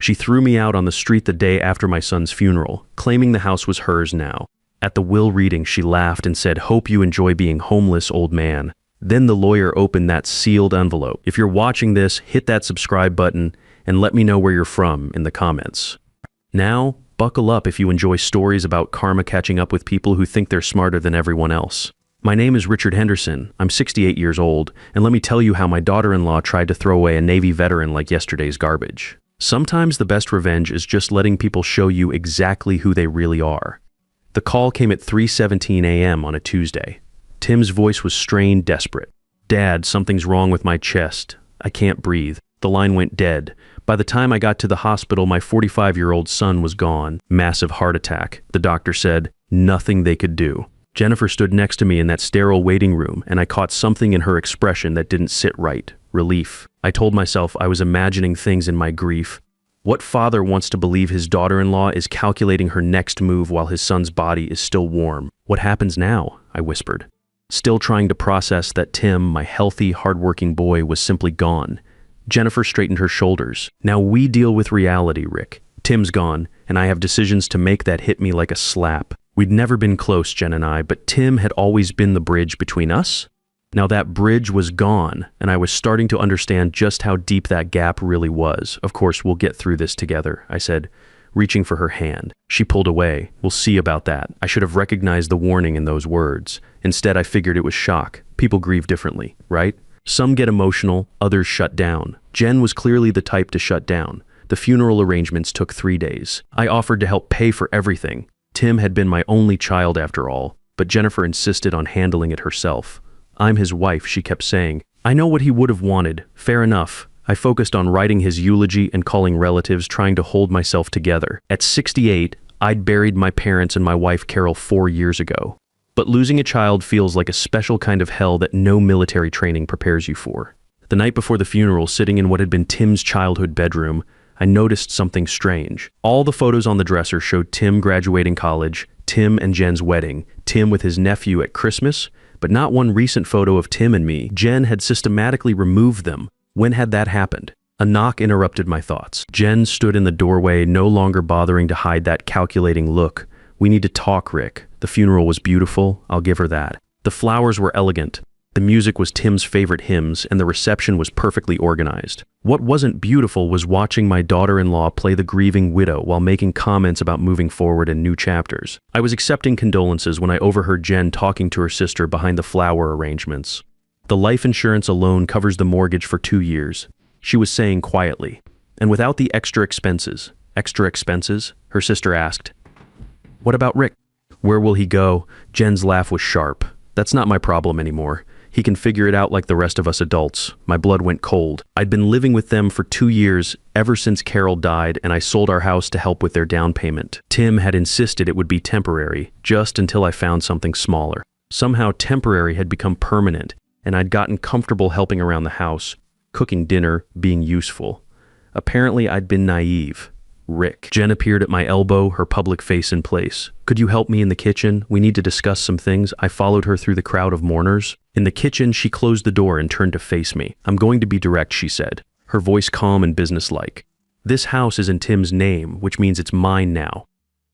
She threw me out on the street the day after my son's funeral, claiming the house was hers now. At the will reading, she laughed and said, "Hope you enjoy being homeless, old man." Then the lawyer opened that sealed envelope. If you're watching this, hit that subscribe button and let me know where you're from in the comments. Now, buckle up if you enjoy stories about karma catching up with people who think they're smarter than everyone else. My name is Richard Henderson. I'm 68 years old, and let me tell you how my daughter-in-law tried to throw away a Navy veteran like yesterday's garbage. Sometimes the best revenge is just letting people show you exactly who they really are. The call came at 3:17 a.m. on a Tuesday. Tim's voice was strained, desperate. "Dad, something's wrong with my chest. I can't breathe." The line went dead. By the time I got to the hospital, my 45-year-old son was gone. Massive heart attack. The doctor said, nothing they could do. Jennifer stood next to me in that sterile waiting room, and I caught something in her expression that didn't sit right. Relief. I told myself I was imagining things in my grief. What father wants to believe his daughter-in-law is calculating her next move while his son's body is still warm? "What happens now?" I whispered. Still trying to process that Tim, my healthy, hardworking boy, was simply gone. Jennifer straightened her shoulders. "Now we deal with reality, Rick. Tim's gone, and I have decisions to make that hit me like a slap. We'd never been close, Jen and I, but Tim had always been the bridge between us. Now that bridge was gone, and I was starting to understand just how deep that gap really was. Of course, we'll get through this together," I said, reaching for her hand. She pulled away. "We'll see about that." I should have recognized the warning in those words. Instead, I figured it was shock. People grieve differently, right? Some get emotional, others shut down. Jen was clearly the type to shut down. The funeral arrangements took 3 days. I offered to help pay for everything. Tim had been my only child after all, but Jennifer insisted on handling it herself. "I'm his wife," she kept saying. "I know what he would have wanted. Fair enough." I focused on writing his eulogy and calling relatives, trying to hold myself together. At 68, I'd buried my parents and my wife Carol 4 years ago. But losing a child feels like a special kind of hell that no military training prepares you for. The night before the funeral, sitting in what had been Tim's childhood bedroom, I noticed something strange. All the photos on the dresser showed Tim graduating college, Tim and Jen's wedding, Tim with his nephew at Christmas, but not one recent photo of Tim and me. Jen had systematically removed them. When had that happened? A knock interrupted my thoughts. Jen stood in the doorway, no longer bothering to hide that calculating look. "We need to talk, Rick." The funeral was beautiful, I'll give her that. The flowers were elegant. The music was Tim's favorite hymns, and the reception was perfectly organized. What wasn't beautiful was watching my daughter-in-law play the grieving widow while making comments about moving forward in new chapters. I was accepting condolences when I overheard Jen talking to her sister behind the flower arrangements. "The life insurance alone covers the mortgage for 2 years," she was saying quietly. "And without the extra expenses." "Extra expenses?" her sister asked. "What about Rick? Where will he go?" Jen's laugh was sharp. "That's not my problem anymore. He can figure it out like the rest of us adults." My blood went cold. I'd been living with them for 2 years, ever since Carol died, and I sold our house to help with their down payment. Tim had insisted it would be temporary, just until I found something smaller. Somehow temporary had become permanent, and I'd gotten comfortable helping around the house, cooking dinner, being useful. Apparently I'd been naive. "Rick." Jen appeared at my elbow, her public face in place. "Could you help me in the kitchen? We need to discuss some things." I followed her through the crowd of mourners. In the kitchen, she closed the door and turned to face me. "I'm going to be direct," she said, her voice calm and businesslike. "This house is in Tim's name, which means it's mine now.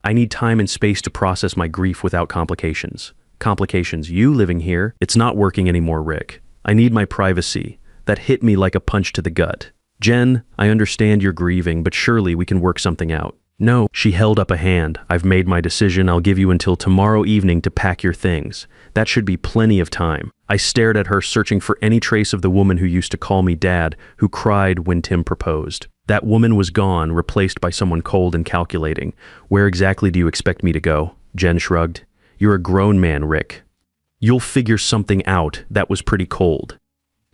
I need time and space to process my grief without complications." "Complications? You living here?" "It's not working anymore, Rick. I need my privacy." That hit me like a punch to the gut. "Jen, I understand you're grieving, but surely we can work something out." "No." She held up a hand. "I've made my decision. I'll give you until tomorrow evening to pack your things. That should be plenty of time." I stared at her, searching for any trace of the woman who used to call me Dad, who cried when Tim proposed. That woman was gone, replaced by someone cold and calculating. "Where exactly do you expect me to go?" Jen shrugged. "You're a grown man, Rick. You'll figure something out." That was pretty cold.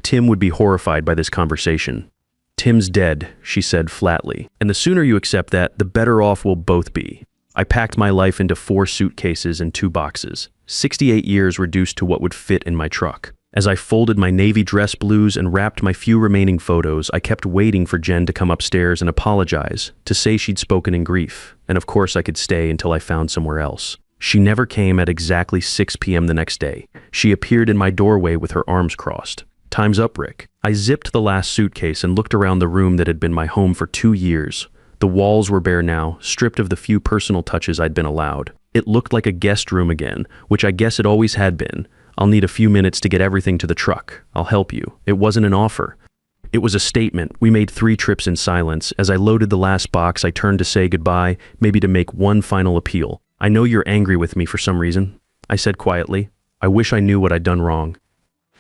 Tim would be horrified by this conversation. "Tim's dead," she said flatly. "And the sooner you accept that, the better off we'll both be." I packed my life into 4 suitcases and 2 boxes. 68 years reduced to what would fit in my truck. As I folded my navy dress blues and wrapped my few remaining photos, I kept waiting for Jen to come upstairs and apologize, to say she'd spoken in grief, and of course I could stay until I found somewhere else. She never came at exactly 6 p.m. the next day. She appeared in my doorway with her arms crossed. "Time's up, Rick." I zipped the last suitcase and looked around the room that had been my home for 2 years. The walls were bare now, stripped of the few personal touches I'd been allowed. It looked like a guest room again, which I guess it always had been. I'll need a few minutes to get everything to the truck. I'll help you. It wasn't an offer. It was a statement. We made 3 trips in silence. As I loaded the last box, I turned to say goodbye, maybe to make one final appeal. I know you're angry with me for some reason, I said quietly. I wish I knew what I'd done wrong.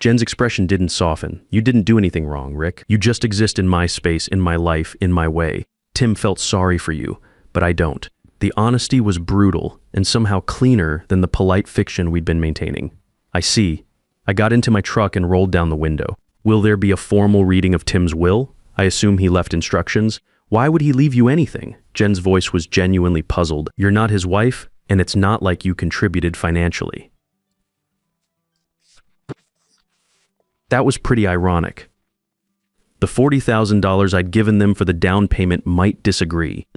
Jen's expression didn't soften. You didn't do anything wrong, Rick. You just exist in my space, in my life, in my way. Tim felt sorry for you, but I don't. The honesty was brutal and somehow cleaner than the polite fiction we'd been maintaining. I see. I got into my truck and rolled down the window. Will there be a formal reading of Tim's will? I assume he left instructions. Why would he leave you anything? Jen's voice was genuinely puzzled. You're not his wife, and it's not like you contributed financially. That was pretty ironic. The $40,000 I'd given them for the down payment might disagree.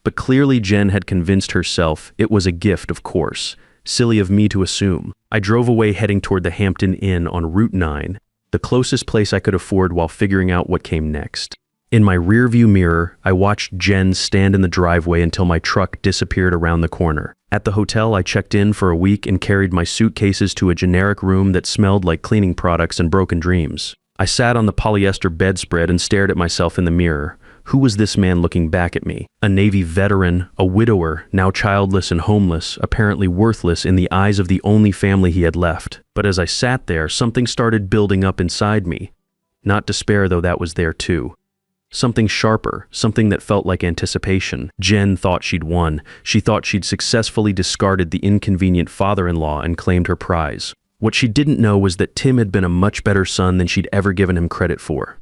But clearly Jen had convinced herself it was a gift, of course. Silly of me to assume. I drove away heading toward the Hampton Inn on Route 9, the closest place I could afford while figuring out what came next. In my rearview mirror, I watched Jen stand in the driveway until my truck disappeared around the corner. At the hotel, I checked in for a week and carried my suitcases to a generic room that smelled like cleaning products and broken dreams. I sat on the polyester bedspread and stared at myself in the mirror. Who was this man looking back at me? A Navy veteran, a widower, now childless and homeless, apparently worthless in the eyes of the only family he had left. But as I sat there, something started building up inside me. Not despair, though that was there too. Something sharper, something that felt like anticipation. Jen thought she'd won. She thought she'd successfully discarded the inconvenient father-in-law and claimed her prize. What she didn't know was that Tim had been a much better son than she'd ever given him credit for.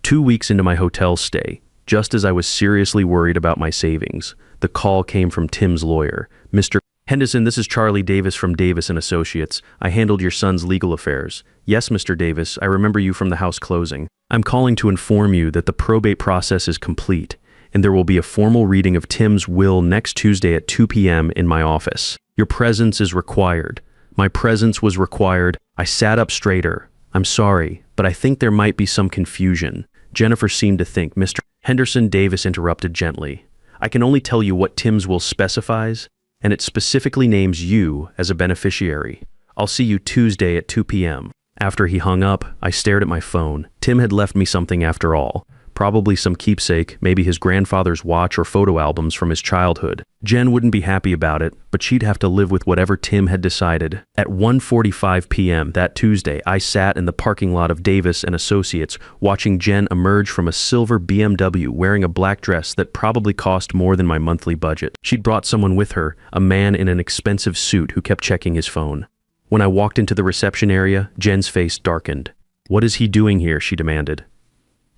2 weeks into my hotel stay, just as I was seriously worried about my savings, the call came from Tim's lawyer. Mr. Henderson, this is Charlie Davis from Davis & Associates. I handled your son's legal affairs. Yes, Mr. Davis, I remember you from the house closing. I'm calling to inform you that the probate process is complete, and there will be a formal reading of Tim's will next Tuesday at 2 p.m. in my office. Your presence is required. My presence was required. I sat up straighter. I'm sorry, but I think there might be some confusion. Jennifer seemed to think. Mr. Henderson. Davis interrupted gently. I can only tell you what Tim's will specifies, and it specifically names you as a beneficiary. I'll see you Tuesday at 2 p.m. After he hung up, I stared at my phone. Tim had left me something after all. Probably some keepsake, maybe his grandfather's watch or photo albums from his childhood. Jen wouldn't be happy about it, but she'd have to live with whatever Tim had decided. At 1:45 p.m. that Tuesday, I sat in the parking lot of Davis & Associates, watching Jen emerge from a silver BMW wearing a black dress that probably cost more than my monthly budget. She'd brought someone with her, a man in an expensive suit who kept checking his phone. When I walked into the reception area, Jen's face darkened. What is he doing here? She demanded.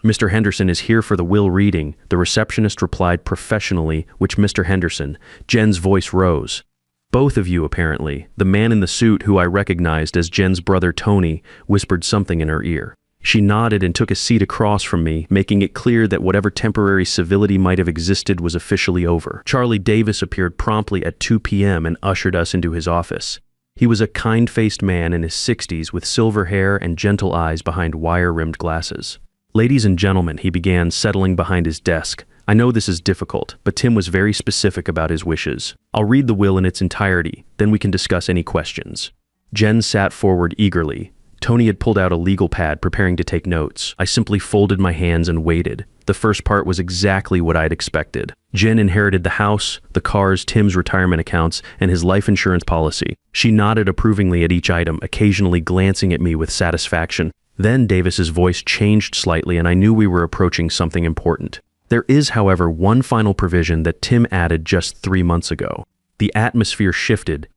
Mr. Henderson is here for the will reading, the receptionist replied professionally, which Mr. Henderson. Jen's voice rose. Both of you, apparently. The man in the suit, who I recognized as Jen's brother Tony, whispered something in her ear. She nodded and took a seat across from me, making it clear that whatever temporary civility might have existed was officially over. Charlie Davis appeared promptly at 2 p.m. and ushered us into his office. He was a kind-faced man in his 60s with silver hair and gentle eyes behind wire-rimmed glasses. Ladies and gentlemen, he began, settling behind his desk. I know this is difficult, but Tim was very specific about his wishes. I'll read the will in its entirety, then we can discuss any questions. Jen sat forward eagerly. Tony had pulled out a legal pad, preparing to take notes. I simply folded my hands and waited. The first part was exactly what I'd expected. Jen inherited the house, the cars, Tim's retirement accounts, and his life insurance policy. She nodded approvingly at each item, occasionally glancing at me with satisfaction. Then Davis's voice changed slightly, and I knew we were approaching something important. There is, however, one final provision that Tim added just 3 months ago. The atmosphere shifted.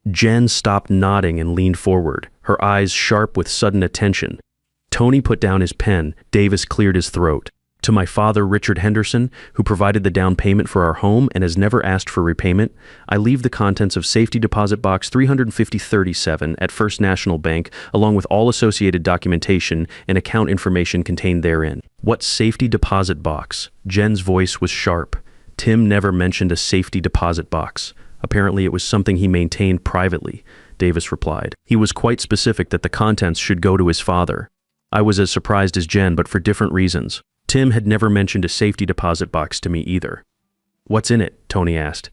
Jen stopped nodding and leaned forward, her eyes sharp with sudden attention. Tony put down his pen. Davis cleared his throat. To my father, Richard Henderson, who provided the down payment for our home and has never asked for repayment, I leave the contents of Safety Deposit Box 35037 at First National Bank, along with all associated documentation and account information contained therein. What safety deposit box? Jen's voice was sharp. Tim never mentioned a safety deposit box. Apparently it was something he maintained privately, Davis replied. He was quite specific that the contents should go to his father. I was as surprised as Jen, but for different reasons. Tim had never mentioned a safety deposit box to me either. "What's in it?" Tony asked.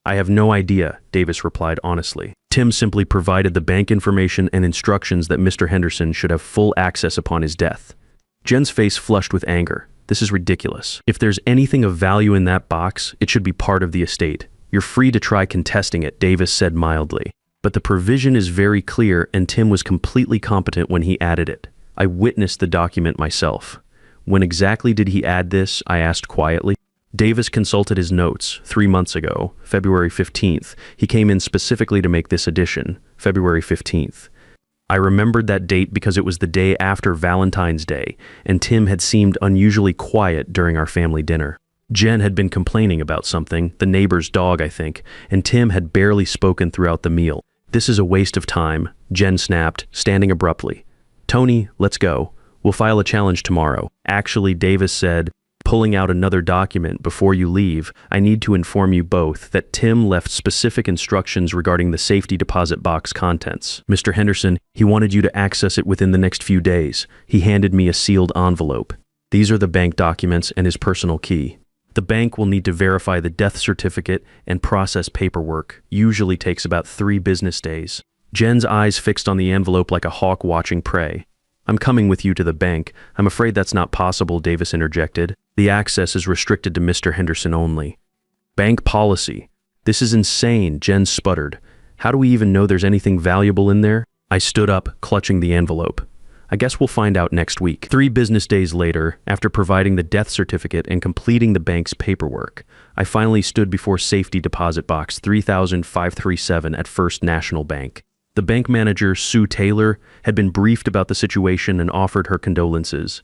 "I have no idea," Davis replied honestly. Tim simply provided the bank information and instructions that Mr. Henderson should have full access upon his death. Jen's face flushed with anger. "This is ridiculous. If there's anything of value in that box, it should be part of the estate. You're free to try contesting it," Davis said mildly. "But the provision is very clear, and Tim was completely competent when he added it. I witnessed the document myself." "When exactly did he add this?" I asked quietly. Davis consulted his notes 3 months ago, February 15th. He came in specifically to make this addition, February 15th. I remembered that date because it was the day after Valentine's Day, and Tim had seemed unusually quiet during our family dinner. Jen had been complaining about something, the neighbor's dog, I think, and Tim had barely spoken throughout the meal. "This is a waste of time," Jen snapped, standing abruptly. "Tony, let's go. We'll file a challenge tomorrow." "Actually," Davis said, pulling out another document, "before you leave, I need to inform you both that Tim left specific instructions regarding the safety deposit box contents. Mr. Henderson, he wanted you to access it within the next few days. He handed me a sealed envelope. These are the bank documents and his personal key. The bank will need to verify the death certificate and process paperwork. Usually takes about 3 business days." Jen's eyes fixed on the envelope like a hawk watching prey. "I'm coming with you to the bank. I'm afraid that's not possible," Davis interjected. "The access is restricted to Mr. Henderson only." "Bank policy. This is insane," Jen sputtered. "How do we even know there's anything valuable in there?" I stood up, clutching the envelope. "I guess we'll find out next week." 3 business days later, after providing the death certificate and completing the bank's paperwork, I finally stood before safety deposit box 3,537 at First National Bank. The bank manager, Sue Taylor, had been briefed about the situation and offered her condolences.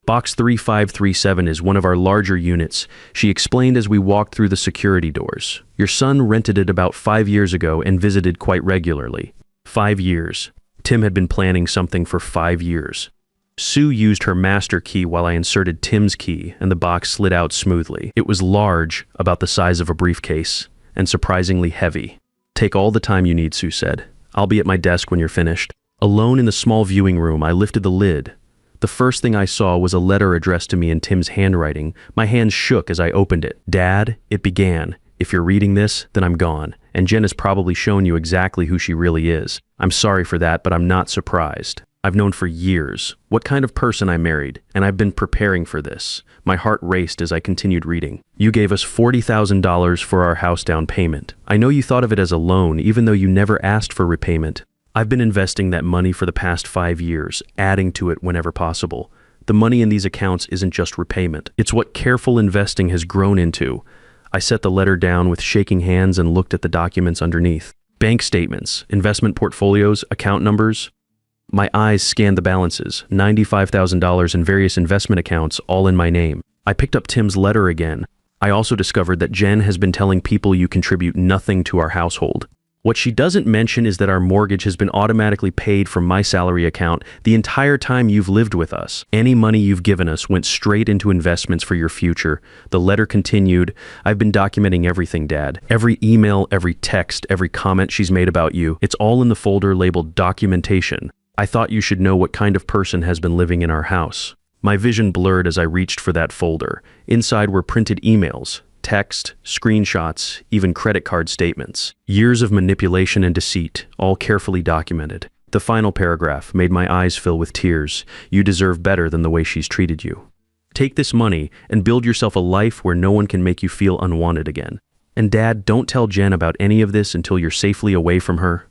"Box 3537 is one of our larger units," she explained as we walked through the security doors. "Your son rented it about 5 years ago and visited quite regularly." 5 years. Tim had been planning something for 5 years. Sue used her master key while I inserted Tim's key, and the box slid out smoothly. It was large, about the size of a briefcase, and surprisingly heavy. "Take all the time you need," Sue said. "I'll be at my desk when you're finished." Alone in the small viewing room, I lifted the lid. The first thing I saw was a letter addressed to me in Tim's handwriting. My hands shook as I opened it. "Dad," it began, "if you're reading this, then I'm gone. And Jen has probably shown you exactly who she really is. I'm sorry for that, but I'm not surprised. I've known for years what kind of person I married, and I've been preparing for this." My heart raced as I continued reading. "You gave us $40,000 for our house down payment. I know you thought of it as a loan, even though you never asked for repayment. I've been investing that money for the past 5 years, adding to it whenever possible. The money in these accounts isn't just repayment. It's what careful investing has grown into." I set the letter down with shaking hands and looked at the documents underneath. Bank statements, investment portfolios, account numbers. My eyes scanned the balances, $95,000 in various investment accounts, all in my name. I picked up Tim's letter again. I also discovered that Jen has been telling people you contribute nothing to our household. What she doesn't mention is that our mortgage has been automatically paid from my salary account the entire time you've lived with us. Any money you've given us went straight into investments for your future. The letter continued, "I've been documenting everything, Dad. Every email, every text, every comment she's made about you. It's all in the folder labeled documentation. I thought you should know what kind of person has been living in our house." My vision blurred as I reached for that folder. Inside were printed emails, text, screenshots, even credit card statements. Years of manipulation and deceit, all carefully documented. The final paragraph made my eyes fill with tears. "You deserve better than the way she's treated you. Take this money and build yourself a life where no one can make you feel unwanted again. And Dad, don't tell Jen about any of this until you're safely away from her.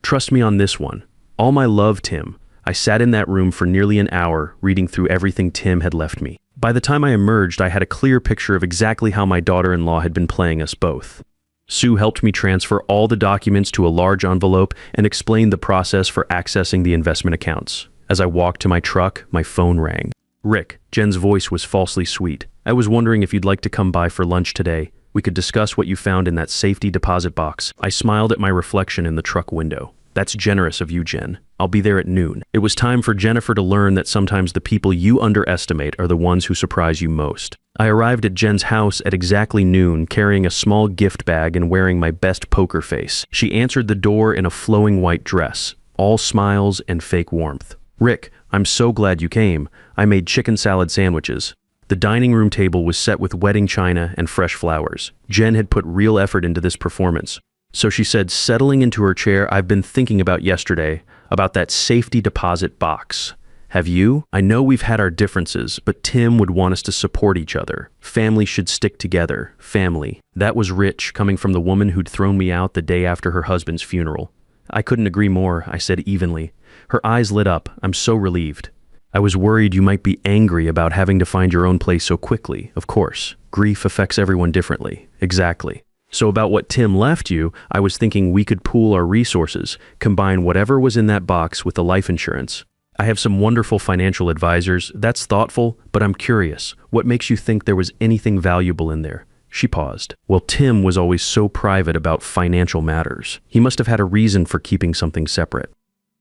Trust me on this one. All my love, Tim." I sat in that room for nearly an hour, reading through everything Tim had left me. By the time I emerged, I had a clear picture of exactly how my daughter-in-law had been playing us both. Sue helped me transfer all the documents to a large envelope and explained the process for accessing the investment accounts. As I walked to my truck, my phone rang. "Rick," Jen's voice was falsely sweet. "I was wondering if you'd like to come by for lunch today. We could discuss what you found in that safety deposit box." I smiled at my reflection in the truck window. "That's generous of you, Jen. I'll be there at noon." It was time for Jennifer to learn that sometimes the people you underestimate are the ones who surprise you most. I arrived at Jen's house at exactly noon, carrying a small gift bag and wearing my best poker face. She answered the door in a flowing white dress, all smiles and fake warmth. "Rick, I'm so glad you came. I made chicken salad sandwiches." The dining room table was set with wedding china and fresh flowers. Jen had put real effort into this performance. So she said, settling into her chair, I've been thinking about yesterday, about that safety deposit box. Have you? I know we've had our differences, but Tim would want us to support each other. Family should stick together. Family. That was rich, coming from the woman who'd thrown me out the day after her husband's funeral. I couldn't agree more, I said evenly. Her eyes lit up. I'm so relieved. I was worried you might be angry about having to find your own place so quickly. Of course. Grief affects everyone differently. Exactly. So about what Tim left you, I was thinking we could pool our resources, combine whatever was in that box with the life insurance. I have some wonderful financial advisors. That's thoughtful, but I'm curious. What makes you think there was anything valuable in there? She paused. Well, Tim was always so private about financial matters. He must have had a reason for keeping something separate.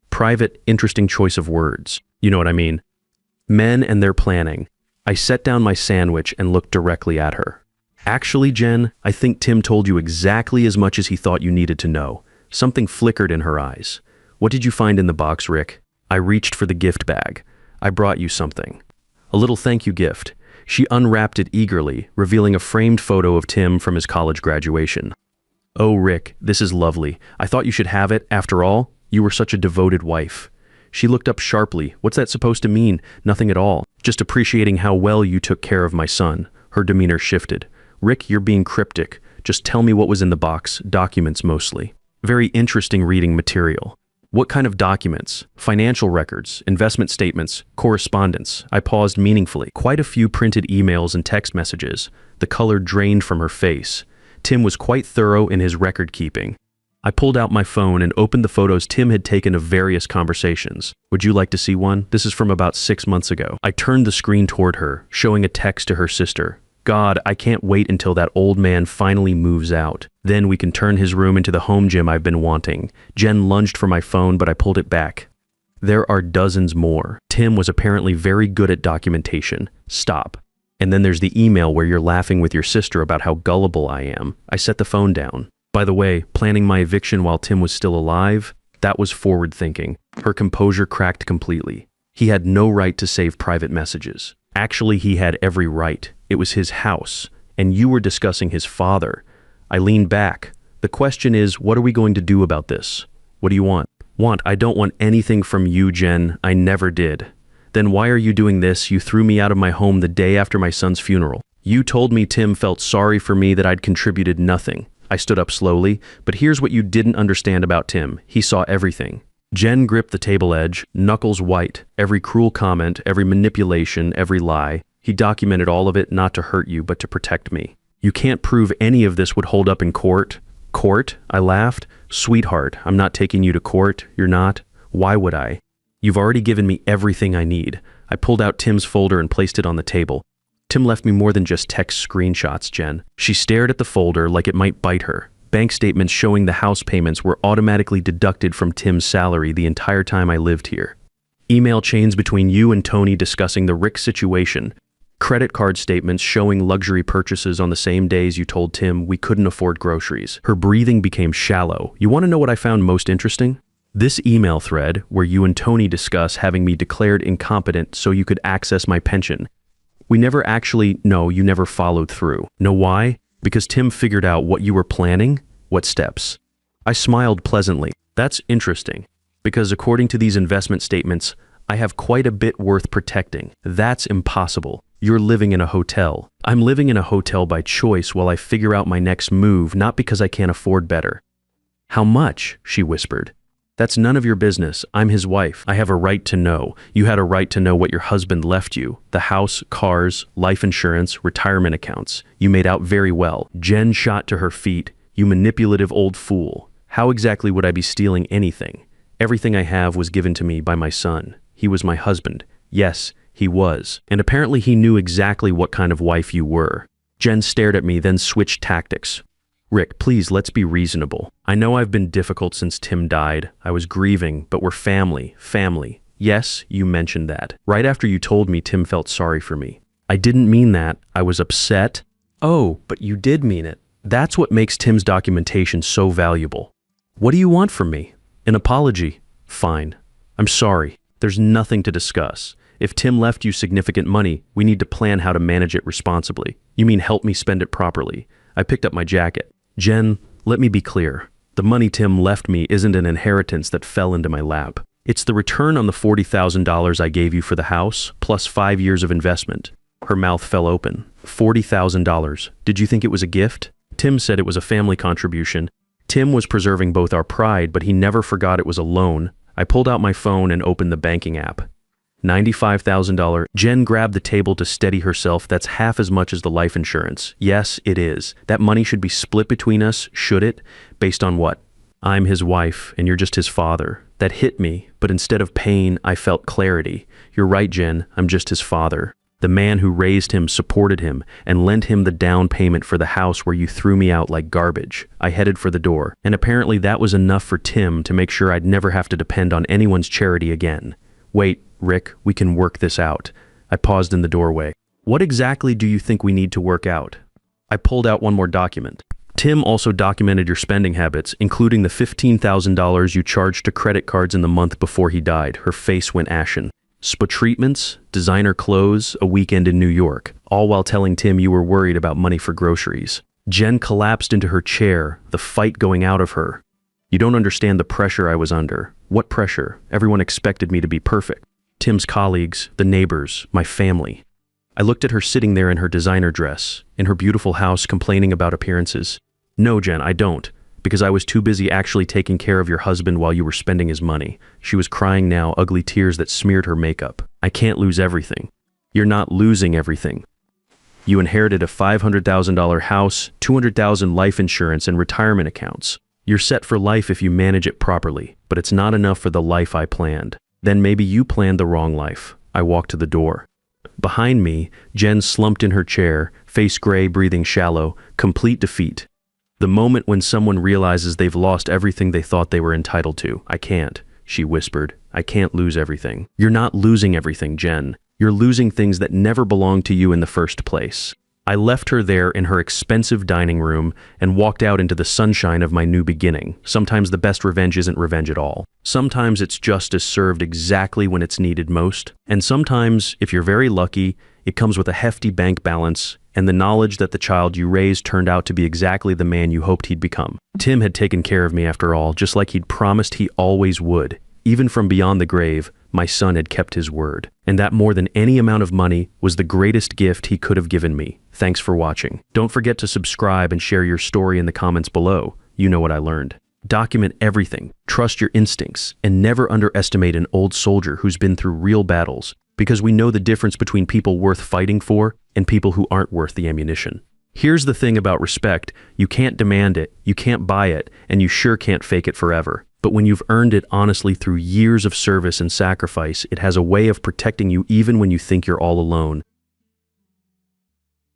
Private, interesting choice of words. You know what I mean? Men and their planning. I set down my sandwich and looked directly at her. Actually, Jen, I think Tim told you exactly as much as he thought you needed to know. Something flickered in her eyes. What did you find in the box, Rick? I reached for the gift bag. I brought you something. A little thank you gift. She unwrapped it eagerly, revealing a framed photo of Tim from his college graduation. Oh, Rick, this is lovely. I thought you should have it. After all, you were such a devoted wife. She looked up sharply. What's that supposed to mean? Nothing at all. Just appreciating how well you took care of my son. Her demeanor shifted. Rick, you're being cryptic. Just tell me what was in the box. Documents mostly. Very interesting reading material. What kind of documents? Financial records, investment statements, correspondence. I paused meaningfully. Quite a few printed emails and text messages. The color drained from her face. Tim was quite thorough in his record keeping. I pulled out my phone and opened the photos Tim had taken of various conversations. Would you like to see one? This is from about 6 months ago. I turned the screen toward her, showing a text to her sister. God, I can't wait until that old man finally moves out. Then we can turn his room into the home gym I've been wanting. Jen lunged for my phone, but I pulled it back. There are dozens more. Tim was apparently very good at documentation. Stop. And then there's the email where you're laughing with your sister about how gullible I am. I set the phone down. By the way, planning my eviction while Tim was still alive? That was forward thinking. Her composure cracked completely. He had no right to save private messages. Actually, he had every right. It was his house, and you were discussing his father. I leaned back. The question is, what are we going to do about this? What do you want? I don't want anything from you, Jen. I never did. Then why are you doing this? You threw me out of my home the day after my son's funeral. You told me Tim felt sorry for me, that I'd contributed nothing. I stood up slowly, but here's what you didn't understand about Tim. He saw everything. Jen gripped the table edge, knuckles white. Every cruel comment, every manipulation, every lie. He documented all of it, not to hurt you, but to protect me. You can't prove any of this would hold up in court. Court? I laughed. Sweetheart, I'm not taking you to court. You're not. Why would I? You've already given me everything I need. I pulled out Tim's folder and placed it on the table. Tim left me more than just text screenshots, Jen. She stared at the folder like it might bite her. Bank statements showing the house payments were automatically deducted from Tim's salary the entire time I lived here. Email chains between you and Tony discussing the Rick situation. Credit card statements showing luxury purchases on the same days you told Tim we couldn't afford groceries. Her breathing became shallow. You want to know what I found most interesting? This email thread where you and Tony discuss having me declared incompetent so you could access my pension. You never followed through. Know why? Because Tim figured out what you were planning, what steps. I smiled pleasantly. That's interesting, because according to these investment statements, I have quite a bit worth protecting. That's impossible. You're living in a hotel. I'm living in a hotel by choice while I figure out my next move, not because I can't afford better. How much? She whispered. That's none of your business. I'm his wife. I have a right to know. You had a right to know what your husband left you. The house, cars, life insurance, retirement accounts. You made out very well. Jen shot to her feet. You manipulative old fool. How exactly would I be stealing anything? Everything I have was given to me by my son. He was my husband. Yes, he was. And apparently he knew exactly what kind of wife you were. Jen stared at me, then switched tactics. Rick, please, let's be reasonable. I know I've been difficult since Tim died. I was grieving, but we're family. Family. Yes, you mentioned that. Right after you told me Tim felt sorry for me. I didn't mean that. I was upset. Oh, but you did mean it. That's what makes Tim's documentation so valuable. What do you want from me? An apology? Fine. I'm sorry. There's nothing to discuss. If Tim left you significant money, we need to plan how to manage it responsibly. You mean help me spend it properly. I picked up my jacket. Jen, let me be clear. The money Tim left me isn't an inheritance that fell into my lap. It's the return on the $40,000 I gave you for the house, plus 5 years of investment. Her mouth fell open. $40,000. Did you think it was a gift? Tim said it was a family contribution. Tim was preserving both our pride, but he never forgot it was a loan. I pulled out my phone and opened the banking app. $95,000. Jen grabbed the table to steady herself. That's half as much as the life insurance. Yes, it is. That money should be split between us, should it? Based on what? I'm his wife, and you're just his father. That hit me, but instead of pain, I felt clarity. You're right, Jen. I'm just his father. The man who raised him, supported him, and lent him the down payment for the house where you threw me out like garbage. I headed for the door, and apparently that was enough for Tim to make sure I'd never have to depend on anyone's charity again. Wait, Rick, we can work this out. I paused in the doorway. What exactly do you think we need to work out? I pulled out one more document. Tim also documented your spending habits, including the $15,000 you charged to credit cards in the month before he died. Her face went ashen. Spa treatments, designer clothes, a weekend in New York, all while telling Tim you were worried about money for groceries. Jen collapsed into her chair, the fight going out of her. You don't understand the pressure I was under. What pressure? Everyone expected me to be perfect. Tim's colleagues, the neighbors, my family. I looked at her sitting there in her designer dress, in her beautiful house complaining about appearances. No, Jen, I don't. Because I was too busy actually taking care of your husband while you were spending his money. She was crying now, ugly tears that smeared her makeup. I can't lose everything. You're not losing everything. You inherited a $500,000 house, $200,000 life insurance, and retirement accounts. You're set for life if you manage it properly, but it's not enough for the life I planned. Then maybe you planned the wrong life. I walked to the door. Behind me, Jen slumped in her chair, face gray, breathing shallow, complete defeat. The moment when someone realizes they've lost everything they thought they were entitled to. I can't, she whispered. I can't lose everything. You're not losing everything, Jen. You're losing things that never belonged to you in the first place. I left her there in her expensive dining room and walked out into the sunshine of my new beginning. Sometimes the best revenge isn't revenge at all. Sometimes it's justice served exactly when it's needed most. And sometimes, if you're very lucky, it comes with a hefty bank balance and the knowledge that the child you raised turned out to be exactly the man you hoped he'd become. Tim had taken care of me after all, just like he'd promised he always would. Even from beyond the grave, my son had kept his word. And that more than any amount of money was the greatest gift he could have given me. Thanks for watching. Don't forget to subscribe and share your story in the comments below. You know what I learned. Document everything, trust your instincts, and never underestimate an old soldier who's been through real battles, because we know the difference between people worth fighting for and people who aren't worth the ammunition. Here's the thing about respect. You can't demand it, you can't buy it, and you sure can't fake it forever. But when you've earned it honestly through years of service and sacrifice, it has a way of protecting you even when you think you're all alone.